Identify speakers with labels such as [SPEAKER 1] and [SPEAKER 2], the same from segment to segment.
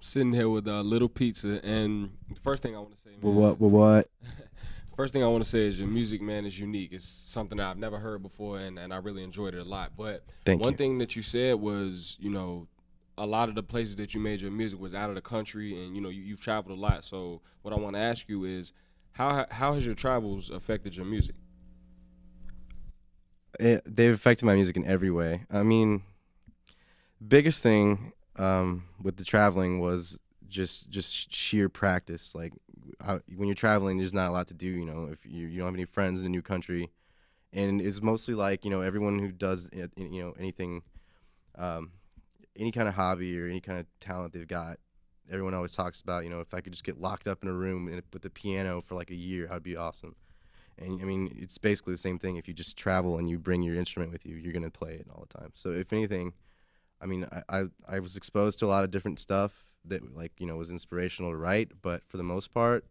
[SPEAKER 1] sitting here with Lil Pizza, and the first thing I want to say, man,
[SPEAKER 2] What?
[SPEAKER 1] first thing I want to say is your music, man, is unique. It's something that I've never heard before, and I really enjoyed it a lot. But
[SPEAKER 2] Thank
[SPEAKER 1] one
[SPEAKER 2] you.
[SPEAKER 1] thing that you said was, a lot of the places that you made your music was out of the country, and you've traveled a lot. So what I want to ask you is, how has your travels affected your music?
[SPEAKER 2] They've affected my music in every way. I mean, biggest thing with the traveling was just sheer practice. Like when you're traveling, there's not a lot to do. If you don't have any friends in a new country, and it's mostly like everyone who does anything, any kind of hobby or any kind of talent they've got. Everyone always talks about if I could just get locked up in a room and with the piano for like a year, that'd be awesome. And I mean, it's basically the same thing. If you just travel and you bring your instrument with you, you're gonna play it all the time. So if anything, I mean, I was exposed to a lot of different stuff that was inspirational to write. But for the most part,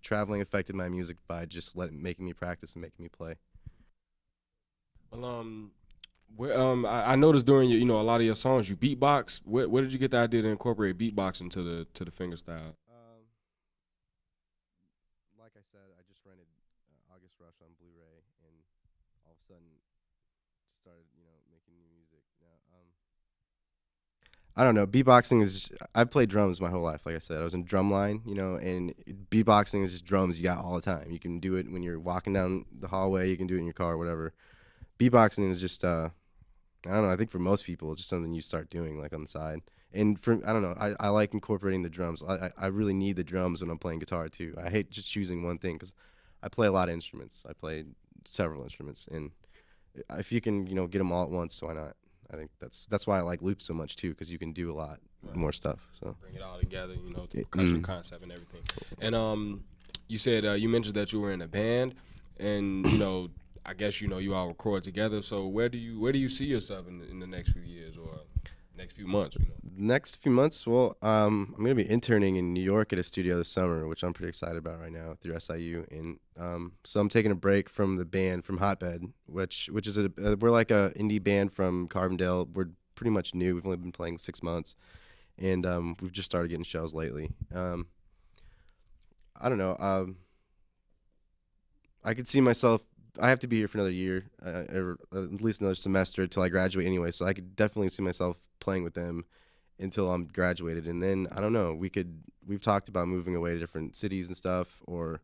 [SPEAKER 2] traveling affected my music by just making me practice and making me play.
[SPEAKER 1] Well, I noticed during a lot of your songs you beatbox. Where did you get the idea to incorporate beatboxing to the fingerstyle?
[SPEAKER 2] Like I said, I just rented August Rush on Blu-ray, and all of a sudden just started making new music. I don't know. Beatboxing is I've played drums my whole life. Like I said, I was in drumline, and beatboxing is just drums you got all the time. You can do it when you're walking down the hallway. You can do it in your car, whatever. Beatboxing is just I don't know. I think for most people, it's just something you start doing like on the side. And for I don't know. I like incorporating the drums. I really need the drums when I'm playing guitar too. I hate just choosing one thing because I play a lot of instruments. I play several instruments, and if you can get them all at once, why not? I think that's why I like loops so much too, because you can do a lot more stuff. So
[SPEAKER 1] bring it all together, the percussion concept and everything. And you said you mentioned that you were in a band, and I guess you all record together. So where do you see yourself in the next few years or next few months?
[SPEAKER 2] Next few months, well, I'm gonna be interning in New York at a studio this summer, which I'm pretty excited about right now through SIU, and so I'm taking a break from the band from Hotbed, which is we're like a indie band from Carbondale. We're pretty much new. We've only been playing 6 months, and we've just started getting shows lately. I don't know. I could see myself. I have to be here for another year, or at least another semester until I graduate anyway. So I could definitely see myself playing with them until I'm graduated, and then I don't know. We've talked about moving away to different cities and stuff, or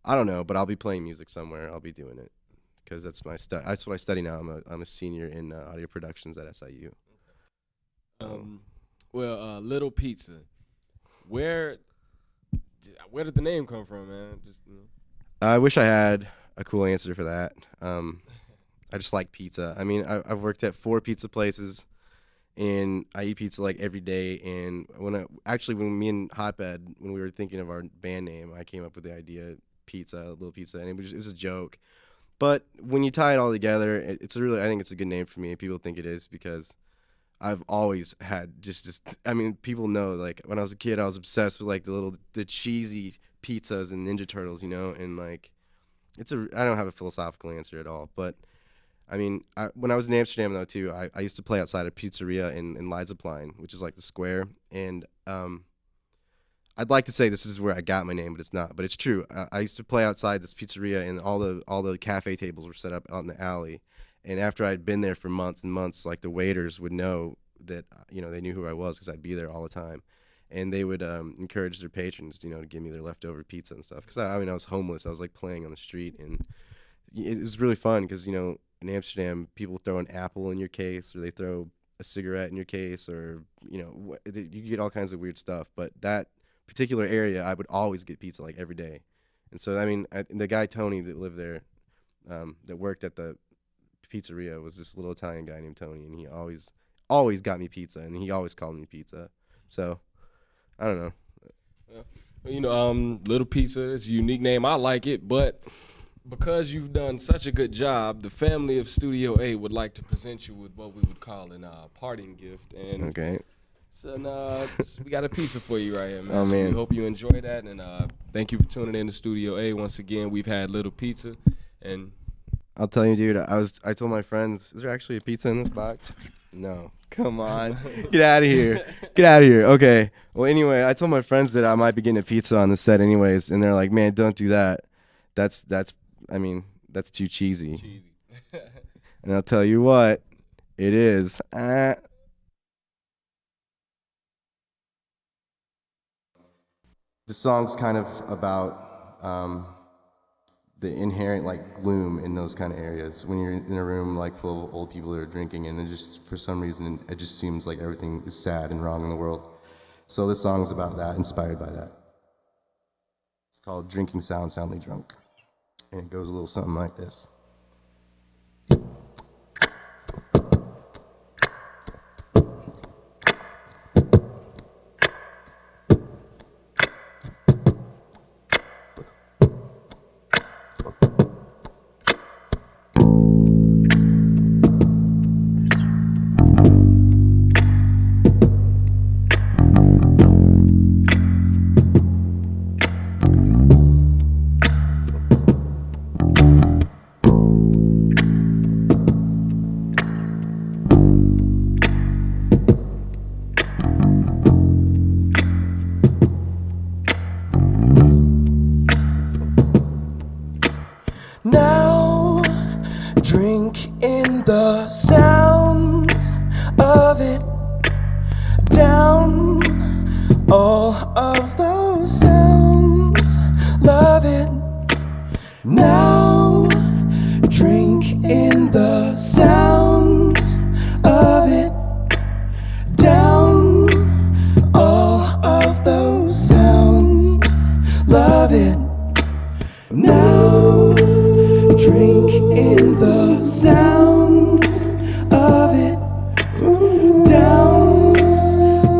[SPEAKER 2] I don't know. But I'll be playing music somewhere. I'll be doing it because that's that's what I study now. I'm a senior in audio productions at SIU.
[SPEAKER 1] Well, Lil Pizza, where did the name come from, man?
[SPEAKER 2] I wish I had a cool answer for that. I just like pizza. I mean, I've worked at 4 pizza places, and I eat pizza like every day. And when me and Hotbed, when we were thinking of our band name, I came up with the idea pizza, Lil Pizza, and it was a joke. But when you tie it all together, I think it's a good name for me. People think it is because I've always had I mean, people know, like, when I was a kid, I was obsessed with, like, the cheesy pizzas and Ninja Turtles, and, like, I don't have a philosophical answer at all, but, I mean, when I was in Amsterdam, though, too, I used to play outside a pizzeria in Leidseplein, which is, like, the square, and, I'd like to say this is where I got my name, but it's not, but it's true. I used to play outside this pizzeria, and all the cafe tables were set up out in the alley. And after I'd been there for months and months, like, the waiters would know that they knew who I was because I'd be there all the time, and they would encourage their patrons, to give me their leftover pizza and stuff. Because I was homeless. I was like playing on the street, and it was really fun because in Amsterdam, people throw an apple in your case, or they throw a cigarette in your case, or you get all kinds of weird stuff. But that particular area, I would always get pizza like every day. And so I mean, the guy Tony that lived there, that worked at the pizzeria, was this little Italian guy named Tony, and he always got me pizza, and he always called me pizza. So I don't know.
[SPEAKER 1] Lil Pizza is a unique name. I like it, but because you've done such a good job, the family of Studio A would like to present you with what we would call a parting gift. And
[SPEAKER 2] Okay.
[SPEAKER 1] so we got a pizza for you right here, man.
[SPEAKER 2] Oh,
[SPEAKER 1] So
[SPEAKER 2] man.
[SPEAKER 1] we hope you enjoy that, and thank you for tuning in to Studio A. Once again, we've had Lil Pizza, and
[SPEAKER 2] I'll tell you, dude. I told my friends, is there actually a pizza in this box? No, come on. Get out of here. Get out of here. Okay. Well, anyway, I told my friends that I might be getting a pizza on the set anyways, and they're like, man, don't do that. That's too cheesy.
[SPEAKER 1] Cheesy.
[SPEAKER 2] And I'll tell you what, it is. The song's kind of about the inherent like gloom in those kind of areas when you're in a room like full of old people that are drinking, and it just for some reason it just seems like everything is sad and wrong in the world. So this song is about that, inspired by that. It's called Drinking Soundly Drunk, and it goes a little something like this. Now, drink in the sounds of it, down all of those sounds, love it. Now, drink in the sounds of it, down all of those sounds, love it. Now, drink in the sounds of it, down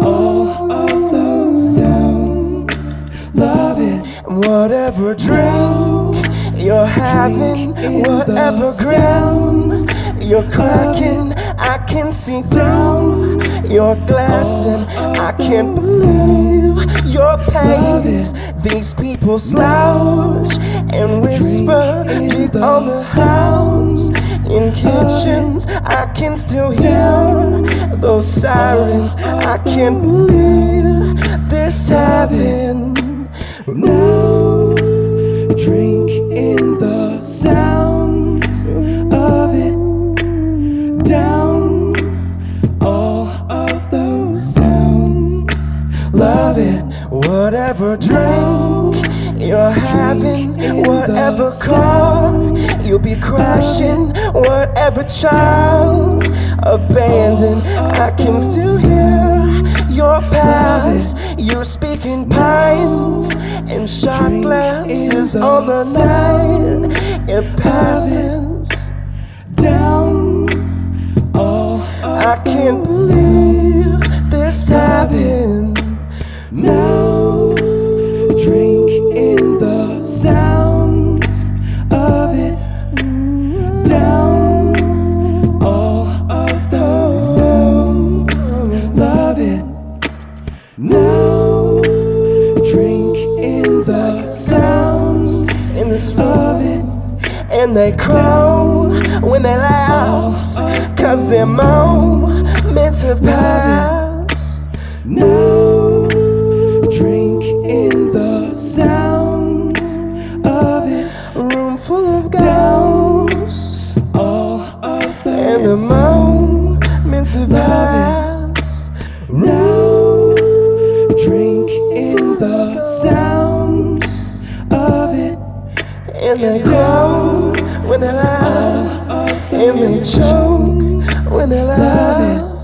[SPEAKER 2] all of those sounds, love it. Whatever drink you're having, whatever grin you're cracking, I can see through your glass and I can't believe your pace. These people slouch and whisper deep on the house. In kitchens, I can still hear those sirens. I can't believe this happened. Now, drink in the sounds of it, down all of those sounds, love it. Whatever drink you're having, whatever car you'll be crashing, whatever child abandoned, I can still hear your past. You're speaking pines and shot glasses on the night it passes down. Oh, I can't believe this happened. Now, drink in the sounds of it, down all of those sounds, love it. Now, drink in the sounds in the of it, and they crow when they laugh, 'cause their moments have passed. Now, drink in the sounds of it, a room full of ghosts, all of them, and the moments have passed. Now, drink in the sounds of it, and they grow when they laugh, and they choke when they laugh.